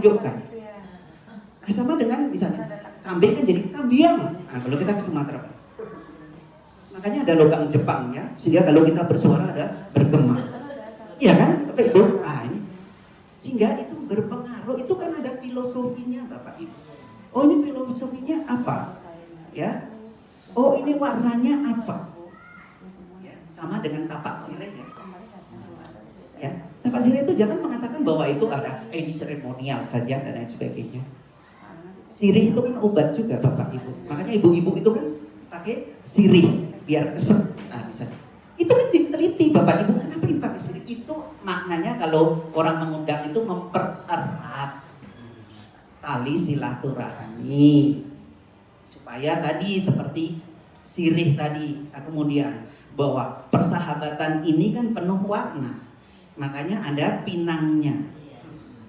menonjolkan. Nah, sama dengan misalnya kambing kan jadi kambiang. Nah, kalau kita ke Sumatera, makanya ada logam Jepang ya, sehingga kalau kita bersuara ada bergema. Iya kan, Bapak Ibu? Ah, ini sehingga itu berpengaruh. Itu kan ada filosofinya, Bapak Ibu. Oh, ini filosofinya apa? Ya. Oh, ini warnanya apa? Ya, sama dengan tapak sirih ya. Ya, tapak sirih itu jangan mengatakan bahwa itu ada ini seremonial saja dan lain sebagainya. Sirih itu kan obat juga, Bapak Ibu. Makanya ibu-ibu itu kan pakai sirih biar keset. Nah, bisa. Itu kan diteliti, Bapak Ibu. Kenapa ini pakai sirih? Itu maknanya kalau orang mengundang itu mempererat tali silaturahmi supaya tadi seperti sirih tadi. Kemudian bahwa persahabatan ini kan penuh warna. Makanya ada pinangnya.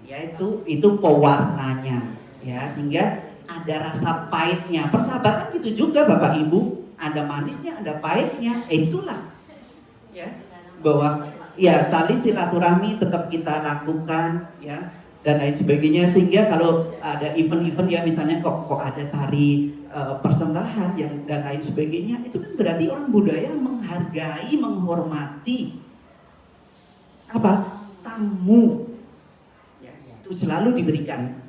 Yaitu pewarnanya. Ya, sehingga ada rasa pahitnya. Persahabatan gitu juga Bapak Ibu, ada manisnya, ada pahitnya. Itulah ya, bahwa ya tali silaturahmi tetap kita lakukan ya dan lain sebagainya, sehingga kalau ada event-event ya misalnya kok ada tari persembahan yang dan lain sebagainya, itu kan berarti orang budaya menghargai, menghormati apa? Tamu. Ya, itu selalu diberikan.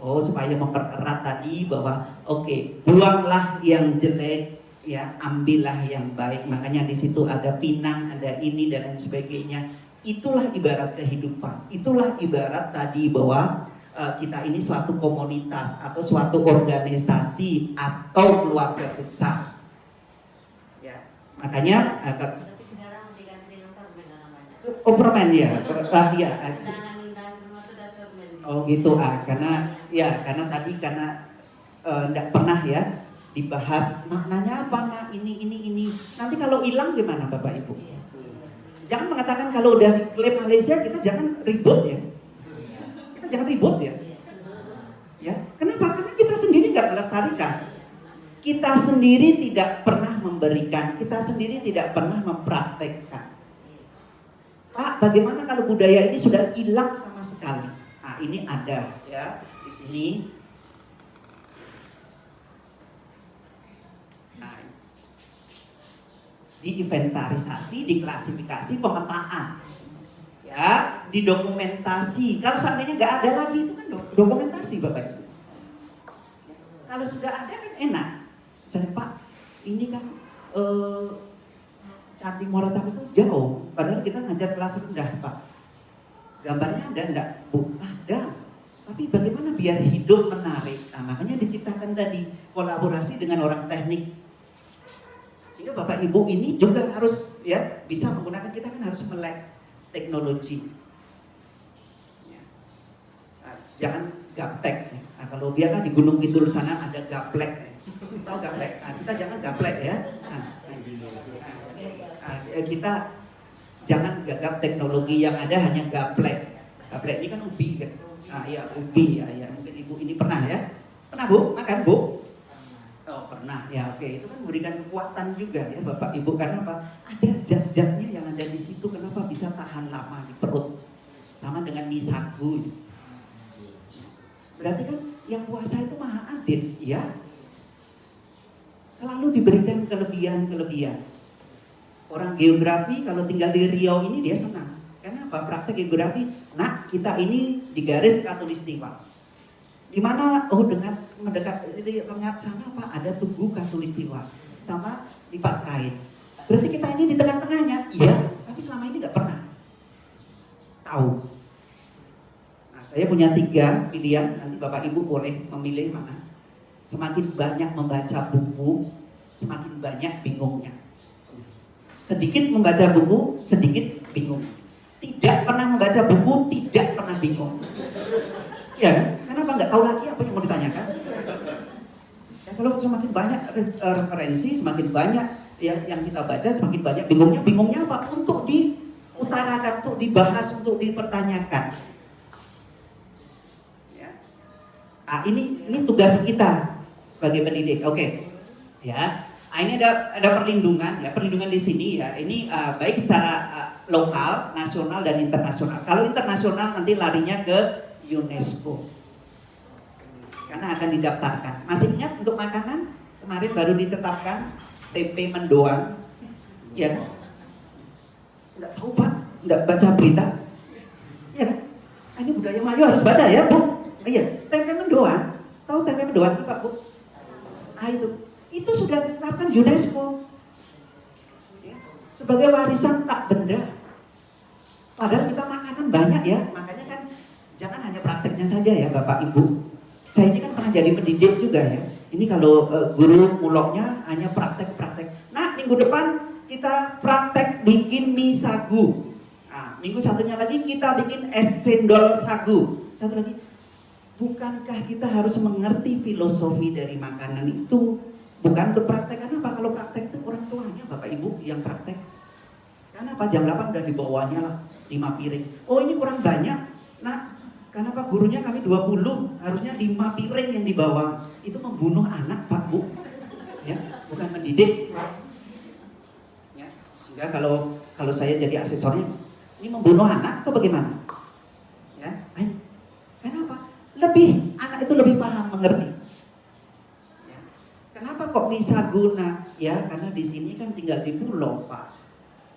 Oh, supaya mempererat tadi bahwa oke, buanglah yang jelek, ya, ambillah yang baik. Makanya di situ ada pinang, ada ini dan lain sebagainya. Itulah ibarat kehidupan. Itulah ibarat tadi bahwa kita ini suatu komunitas atau suatu organisasi atau keluarga besar. Ya, makanya permen ya, ya. Oh gitu karena tadi enggak pernah ya dibahas maknanya apa, nah ini. Nanti kalau hilang gimana Bapak Ibu? Jangan mengatakan kalau udah diklaim Malaysia kita jangan ribut ya. Kita jangan ribut ya. Ya, kenapa? Karena kita sendiri nggak melestarikan. Kita sendiri tidak pernah memberikan, kita sendiri tidak pernah mempraktekkan. Pak, bagaimana kalau budaya ini sudah hilang sama sekali? Nah, ini ada ya di sini. Nah, diinventarisasi, diklasifikasi, pemetaan, ya, didokumentasi. Kalau seandainya nggak ada lagi itu kan dokumentasi, Bapak Ibu. Kalau sudah ada kan enak. Jadi Pak, ini kan Candi Muara Taku itu jauh, padahal kita ngajar kelas rendah, Pak. Gambarnya ada enggak? Bu, ada. Tapi bagaimana biar hidup menarik? Nah, makanya diciptakan tadi kolaborasi dengan orang teknik. Sehingga Bapak Ibu ini juga harus ya bisa menggunakan, kita kan harus melek teknologi. Ya. Nah, jangan gaptek. Nah, kalau dia kan di Gunung Kidul sana ada gaplek. Tahu gaplek? Nah, kita jangan gaplek ya. Kita jangan gagap teknologi yang ada hanya gaplek. Gaplek ini kan ubi kan. Ah ya ubi ya. Mungkin Ibu ini pernah ya. Pernah Bu? Makan Bu? Oh pernah ya. Oke, itu kan memberikan kekuatan juga ya Bapak Ibu. Karena apa? Ada zat-zatnya yang ada di situ. Kenapa bisa tahan lama di perut? Sama dengan mie sagu. Berarti kan yang puasa itu maha adil ya. Selalu diberikan kelebihan-kelebihan. Orang geografi kalau tinggal di Riau ini dia senang. Karena apa? Praktek geografi. Nah, kita ini di garis Katulistiwa. Di mana? Oh, dengan mendekat di lengat sana Pak ada tugu Katulistiwa sama lipat kain. Berarti kita ini di tengah-tengahnya. Iya, tapi selama ini nggak pernah tahu. Nah, saya punya 3 pilihan. Nanti Bapak Ibu boleh memilih mana. Semakin banyak membaca buku, semakin banyak bingungnya. Sedikit membaca buku, sedikit bingung. Tidak pernah membaca buku, tidak pernah bingung. Ya, kenapa nggak tahu lagi apa yang mau ditanyakan? Ya, kalau semakin banyak referensi, semakin banyak ya yang kita baca, semakin banyak bingungnya. Bingungnya apa? Untuk diutarakan, untuk dibahas, untuk dipertanyakan. Ya. Ah, ini tugas kita sebagai pendidik. Oke. Ya. Nah, ini ada perlindungan ya, perlindungan di sini ya. Ini baik secara lokal, nasional dan internasional. Kalau internasional nanti larinya ke UNESCO. Karena akan didaftarkan. Masih ingat untuk makanan? Kemarin baru ditetapkan tempe mendoan. Ya kan? Nggak tahu Pak, nggak baca berita. Ya kan? Ini budaya Melayu harus baca ya Bu. Iya, tempe mendoan. Tahu tempe mendoan Pak Bu? Itu sudah ditetapkan UNESCO ya, sebagai warisan tak benda. Padahal kita makanan banyak ya, makanya kan jangan hanya prakteknya saja ya Bapak Ibu. Saya ini kan pernah jadi pendidik juga ya. Ini kalau guru muloknya hanya praktek-praktek. Nah, minggu depan kita praktek bikin mie sagu. Nah, minggu satunya lagi kita bikin es cendol sagu. Satu lagi, bukankah kita harus mengerti filosofi dari makanan itu? Bukan untuk praktek. Karena apa? Kalau praktek itu orang tuanya Bapak Ibu yang praktek. Karena apa? Jam 8 udah dibawanya lah 5 piring. Oh ini kurang banyak. Nah, karena Pak gurunya kami 20, harusnya 5 piring yang dibawa. Itu membunuh anak Pak Bu. Ya, bukan mendidik. Ya, sehingga kalau saya jadi asesornya, ini membunuh anak atau bagaimana? Ya, kenapa? Anak itu lebih paham, mengerti. Ya. Kenapa kok bisa guna? Ya, karena di sini kan tinggal di pulau Pak.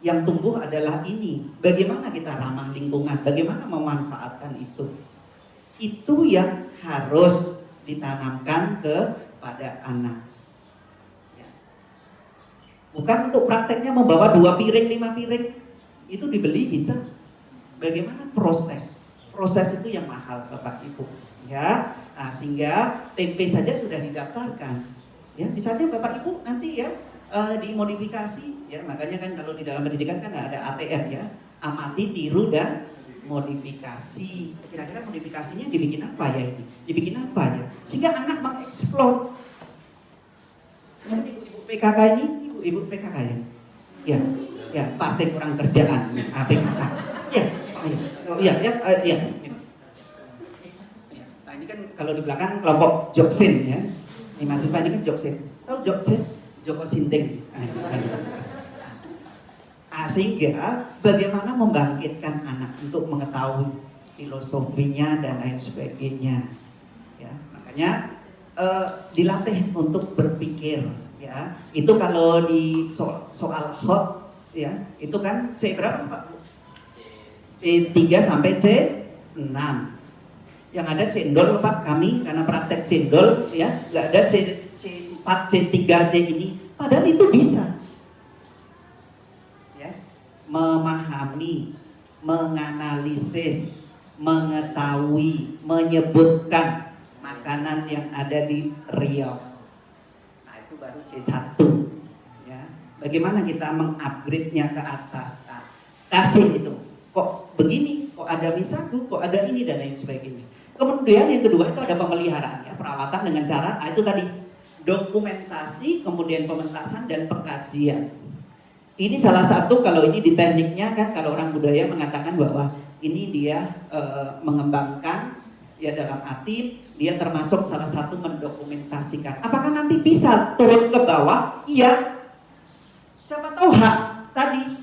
Yang tumbuh adalah ini. Bagaimana kita ramah lingkungan? Bagaimana memanfaatkan itu? Itu yang harus ditanamkan kepada anak. Ya. Bukan untuk prakteknya membawa 2 piring, 5 piring. Itu dibeli bisa. Bagaimana proses? Proses itu yang mahal Bapak Ibu. Ya, nah, sehingga tempe saja sudah didaftarkan. Ya, misalnya Bapak Ibu nanti ya dimodifikasi. Ya, makanya kan kalau di dalam pendidikan kan ada ATM ya, amati, tiru dan modifikasi. Kira-kira modifikasinya dibikin apa ya ini? Dibikin apa ya? Sehingga anak mengeksplor. Ibu PKK ini, ibu PKK ya? Ya, ya Partai Kurang Kerjaan, PKK. Ya, oh iya, ya. Nah ini kan kalau di belakang kelompok Joksin ya. Ini mahasiswa ini kan Joksin. Tahu Joksin? Joko Sinting. Sehingga bagaimana membangkitkan anak untuk mengetahui filosofinya dan lain sebagainya. Ya, makanya dilatih untuk berpikir. Ya, itu kalau di soal hot, ya, itu kan C berapa Pak? C3 sampai C6. Yang ada cendol Pak kami karena praktek cendol ya, nggak ada C4, C3, C ini. Padahal itu bisa. Ya, memahami, menganalisis, mengetahui, menyebutkan makanan yang ada di Riau. Nah, itu baru C1. Ya. Bagaimana kita mengupgrade-nya ke atas? Nah, kasih itu. Kok begini? Kok ada mie sagu? Kok ada ini dan lain sebagainya. Kemudian yang kedua itu ada pemeliharaan ya, perawatan dengan cara itu tadi dokumentasi, kemudian pementasan dan pengkajian. Ini salah satu kalau ini di tekniknya kan kalau orang budaya mengatakan bahwa ini dia mengembangkan ya dalam arti dia termasuk salah satu mendokumentasikan. Apakah nanti bisa turun ke bawah? Iya. Siapa tahu hak tadi.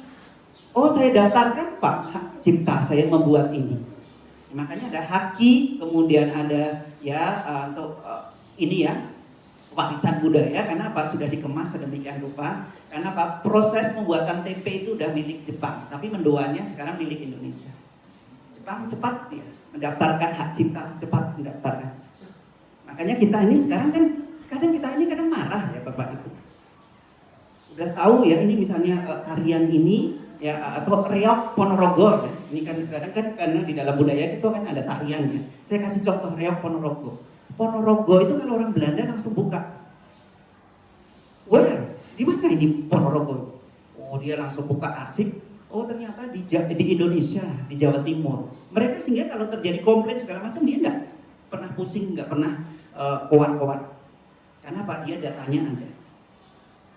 Oh saya daftarkan Pak hak cipta saya membuat ini. Makanya ada haki, kemudian ada ya untuk ini ya warisan budaya karena apa sudah dikemas sedemikian rupa. Karena apa proses pembuatan tempe itu udah milik Jepang, tapi mendoannya sekarang milik Indonesia. Jepang cepat ya mendaftarkan hak cipta, cepat mendaftarkan. Makanya kita ini sekarang kan kadang marah ya Bapak Ibu. Udah tahu ya ini misalnya tarian ini ya atau reok Ponorogo ya. Ini kan kadang kan karena di dalam budaya itu kan ada tariannya. Saya kasih contoh reok Ponorogo. Ponorogo itu kalau orang Belanda langsung buka. Where? Di mana ini Ponorogo? Oh dia langsung buka arsip. Oh ternyata di Indonesia, di Jawa Timur. Mereka sehingga kalau terjadi komplain segala macam dia enggak pernah pusing, enggak pernah kuat-kuat. Karena apa? Dia datanya ada.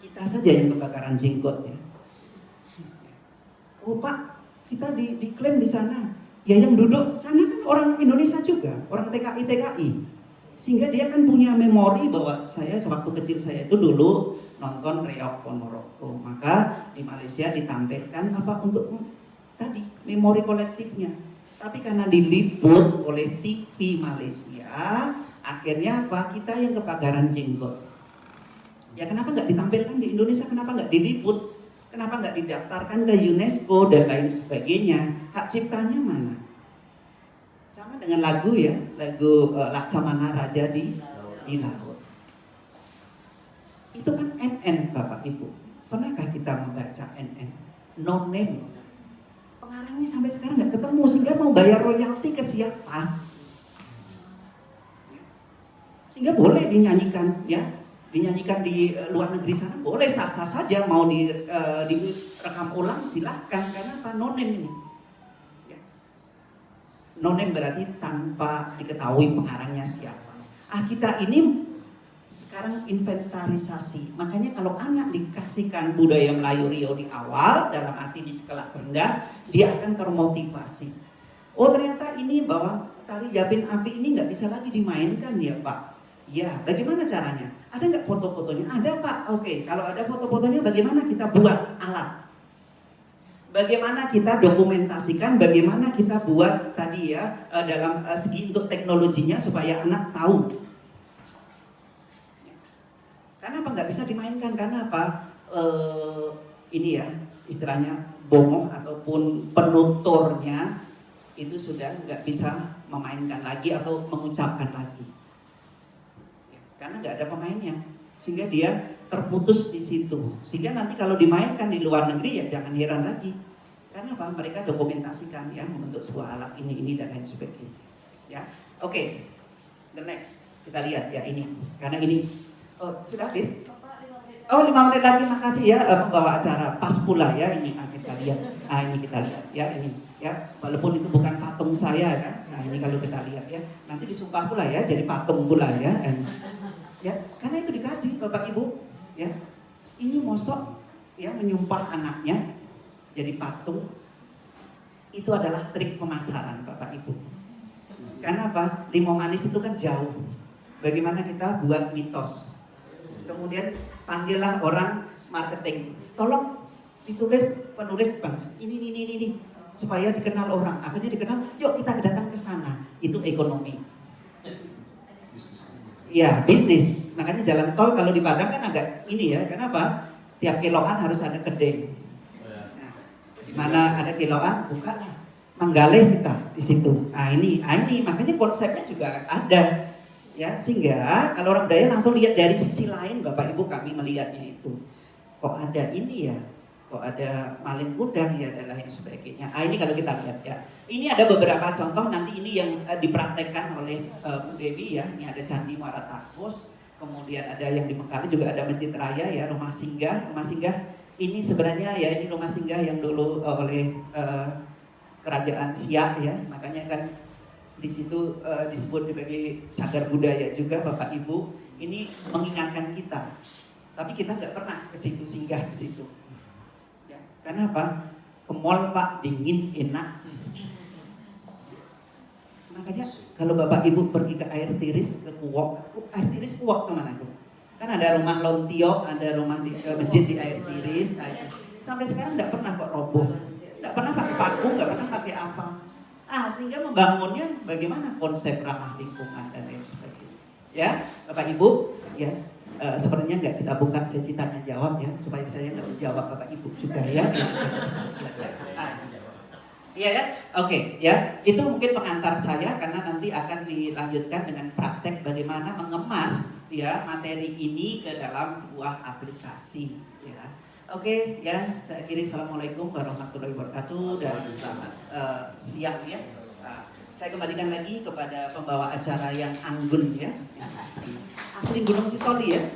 Kita saja yang kebakaran jenggot ya. Oh Pak, kita diklaim di sana. Ya yang duduk sana kan orang Indonesia juga, orang TKI. Sehingga dia kan punya memori bahwa saya sewaktu kecil saya itu dulu nonton reok Ponorogo. Maka di Malaysia ditampilkan apa untuk tadi memori kolektifnya. Tapi karena diliput oleh TV Malaysia, akhirnya apa? Kita yang kebakaran jenggot. Ya kenapa nggak ditampilkan di Indonesia? Kenapa nggak diliput? Kenapa nggak didaftarkan ke UNESCO dan lain sebagainya? Hak ciptanya mana? Sama dengan lagu ya, lagu Laksamana Raja di Laut. Itu kan NN Bapak Ibu. Pernahkah kita membaca NN? No name. Pengarangnya sampai sekarang nggak ketemu, sehingga mau bayar royalti ke siapa? Sehingga boleh dinyanyikan ya. Dinyanyikan di luar negeri sana boleh, sah-sah saja, mau direkam ulang silahkan, karena apa? No name ini ya. No name berarti tanpa diketahui pengarangnya siapa. Kita ini sekarang inventarisasi, makanya kalau anak dikasihkan budaya Melayu Rio di awal, dalam arti di kelas rendah, dia akan termotivasi. Oh ternyata ini bahwa tari Yapin Api ini nggak bisa lagi dimainkan ya Pak. Ya, bagaimana caranya? Ada nggak foto-fotonya? Ada Pak. Oke, kalau ada foto-fotonya bagaimana kita buat alat? Bagaimana kita dokumentasikan? Bagaimana kita buat tadi ya dalam segi untuk teknologinya supaya anak tahu? Karena apa nggak bisa dimainkan? Karena apa? Ini ya istilahnya bongong ataupun penuturnya itu sudah nggak bisa memainkan lagi atau mengucapkan lagi. Karena nggak ada pemainnya, sehingga dia terputus di situ. Sehingga nanti kalau dimainkan di luar negeri ya jangan heran lagi. Karena apa? Mereka dokumentasikan ya membentuk sebuah alat ini dan lain sebagainya. Ya, oke. The next kita lihat ya ini. Karena ini sudah habis. 5 menit lagi, makasih ya pembawa acara. Pas pula ya ini kita lihat. Ini kita lihat ya ini ya. Walaupun itu bukan patung saya ya. Nah ini kalau kita lihat ya. Nanti disumpah pula ya jadi patung pula ya. Ya, karena itu dikaji Bapak Ibu, ya. Ini mosok ya menyumpah anaknya jadi patung. Itu adalah trik pemasaran Bapak Ibu. Karena apa? Limau manis itu kan jauh. Bagaimana kita buat mitos. Kemudian panggillah orang marketing. Tolong ditulis penulis Bang. Ini supaya dikenal orang. Akhirnya dikenal, yuk kita datang ke sana. Itu ekonomi. Ya, bisnis. Makanya jalan tol kalau di Padang kan agak ini ya. Kenapa? Tiap kiloan harus ada kedai. Nah, mana ada kiloan, buka lah. Manggaleh kita di situ. Ini makanya konsepnya juga ada. Ya, sehingga kalau orang Dayak langsung lihat dari sisi lain, Bapak Ibu kami melihatnya itu. Kok ada ini ya? Kok ada maling kudang ya dan lain sebagainya. Ini kalau kita lihat ya. Ini ada beberapa contoh nanti ini yang dipraktekkan oleh Bu Dewi ya. Ini ada Candi Muara Takus, kemudian ada yang di Mengkali juga ada Masjid Raya ya, rumah singgah. Rumah singgah ini sebenarnya ya ini rumah singgah yang dulu oleh kerajaan Siak ya. Makanya kan di situ disebut sebagai cagar budaya juga Bapak Ibu. Ini mengingatkan kita. Tapi kita nggak pernah ke situ, singgah ke situ. Ya, karena apa? Ke mall Pak dingin enak. Makanya kalau Bapak Ibu pergi ke air tiris ke Kuwok, air tiris Kuwok kemana tuh? Kan ada rumah Lontio, ada rumah di masjid di air tiris. Sampai sekarang nggak pernah kok roboh, nggak pernah pakai paku, nggak pernah pakai apa. Sehingga membangunnya bagaimana konsep ramah lingkungan dan lain sebagainya. Ya, Bapak Ibu, ya sepertinya nggak kita buka, saya tanya jawab ya, supaya saya nggak menjawab Bapak Ibu juga ya. Iya ya, oke ya, itu mungkin pengantar saya karena nanti akan dilanjutkan dengan praktek bagaimana mengemas ya materi ini ke dalam sebuah aplikasi ya. Oke ya, saya akhiri assalamualaikum warahmatullahi wabarakatuh dan selamat siang ya. Saya kembalikan lagi kepada pembawa acara yang anggun ya, asli Gunung Sitoli ya.